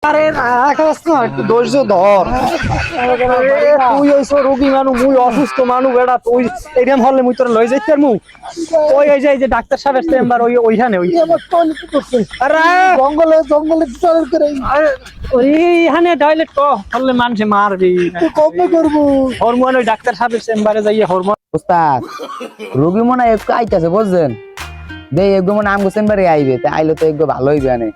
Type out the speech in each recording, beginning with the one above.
আরে রাখাস না, একটু ধৈর্য ধর। তুই হইছ রোগী মানুষ, মুই অসুস্থ মানুষ। বেটা তুই এরকম হলে মুই তোর লই যাইতে পারমু? ওই এই যে ডাক্তার সাহেবের চেম্বার ওইখানে ওই আরে জঙ্গলে জঙ্গলে বিচার করে ওইখানে টয়লেট হলে মানুষে মারবি। কবে করবো? হরমোন ওই ডাক্তার সাহেবের চেম্বারে যাইয়ে হরমোন। ওস্তাদ রোগী মনে হয় একটু আইতাছে বুঝছেন, দেই একদম মনে আমগো চেম্বারে আইবে, তা আইলে তো একদম ভালো হইবে আনে।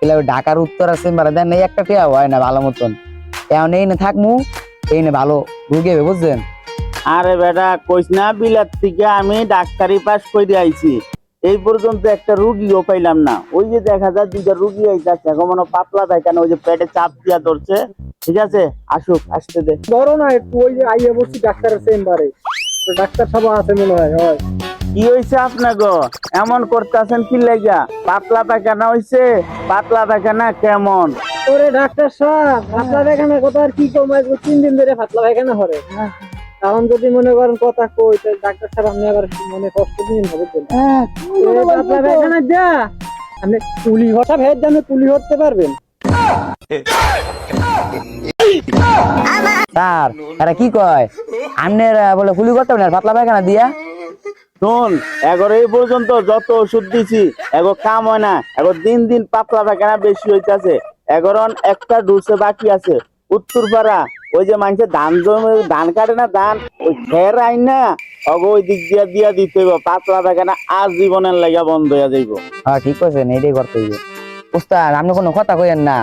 এলা ঢাকার উত্তরা চেম্বারে দেন এই একটা টেয়া হয় না ভালো মতন, এখন এই না থাকমু, এই না ভালো রোগী হবে বুঝছেন। আরে বেটা কইস না, বিলাত থেকে আমি ডাক্তারি পাস করে আইছি, এই পর্যন্ত একটা রুগীও পাইলাম না। ওই যে দেখা যায় দুইটা রুগী আইতাছে, এখন মনে পাতলা পায়খানা, ওই যে পেটে চাপ দিয়া ধরছে। ঠিক আছে, আসুক, আসতে দে। ধরো না একটু, ওই যে আইয়া বসছি ডাক্তারের চেম্বারে, ডাক্তার সাহেব আছে মনে হয়। হয় কি হয়েছে আপনার গো, এমন করতেছেন কি লাগা? পাতলা পায়খানা হয়েছে? পাতলা পায়খানা কেমন? ওরে ডাক্তার সাহেব, পাতলা পায়খানার কথা আর কি কম, আজকে 3 দিন ধরে পাতলা পায়খানা করে। এখন যদি মনে করেন কথা কই, তাহলে ডাক্তার সাহেব আপনি আবার মনে কষ্ট দিন হবে। পাতলা পায়খানা যা আপনি কুলি ঘটা ভেদ জানে, কুলি হতে পারবেন? স্যার এরা কি কয়, আমনের বলে ফুলি করতে হবে না পাতলা পায়খানা দিয়া? শোন, এগর এই পর্যন্ত যত ওষুধ দিছি এগো কাম হয় না, এগো দিন দিন পাতলা পায়খানা বেশি হইতাছে। এগরন একটা ডোজে বাকি আছে, উত্তরপাড়া ওই যে মানুষের ধান জমে ধান কাটে না, ধান ওই খের আইন না, অগো ওই দিক দিয়া দিয়া দিতে হইব। পাতলা পায়খানা আজ জীবনের লাগা বন্ধ হইয়া যাইব। হ্যাঁ ঠিক কইছেন, এইটাই করতে হইবে। ওস্তাদ আপনি কোনো কথা কইেন না,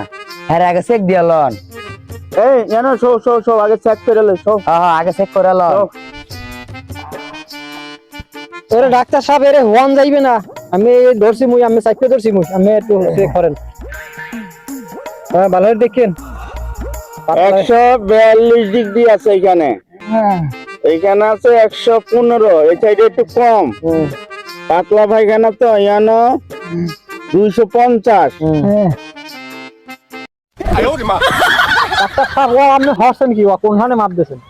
হ্যাঁ আগে চেক দিয়া লন। এই জানো, শো আগে চেক করে লে, শো। হ্যাঁ হ্যাঁ আগে চেক করে লন। ওরে ডাক্তার সাহেব, এরে হওয়ান যাইবে না, আমি ধরছি মুই, আমি চাইতে ধরছি মুই, আমি একটু চেক করেন। হ্যাঁ ভালো করে দেখেন। 142 ডিগ্রি আছে এখানে, এইখানে আছে 115, এই সাইডে একটু কম। পাতলা পায়খানা তো ইয়ানো 250। ডাক্তার সাহেব, ও আপনি হচ্ছেন কি, ও কোনখানে মাপ দিয়েছেন?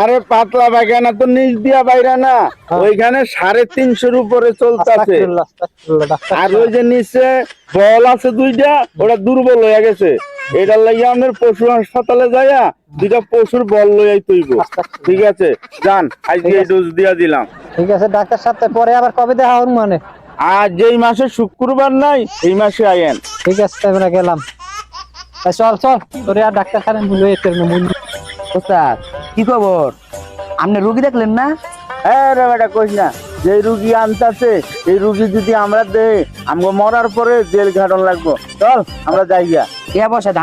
আরে পাতলা পায়খানা তো নিচ দিয়া বাইরে না, ওইখানে 350 উপরে চলতেছে। আর ওই যে নিচে বল আছে দুইটা, ওটা দুর্বল হয়ে গেছে। এটার লাগে আমাদের পশু হাসপাতালে যাইয়া দুইটা পশুর বল লইয়াই তৈব। ঠিক আছে, যান, আজকে এই ডোজ দিয়া দিলাম। ঠিক আছে ডাক্তার সাহেব, পরে আবার কবে দেখা হন মানে? আর যেই মাসে শুক্রবার নাই এই মাসে আইয়েন। ঠিক আছে, আমরা গেলাম। চল চল, তোরে আর ডাক্তার খানে ভুলে যেতে হবে না। ওস্তাদ কি খবর, আপনি রোগী দেখলেন না? হ্যাঁ রে বেটা কইস না, যে রুগী আনতাছে এই রুগী যদি আমরা দেই, আমগো মরার পরে জেল ঘাটন লাগবো। চল আমরা যাই গিয়া। এ বসে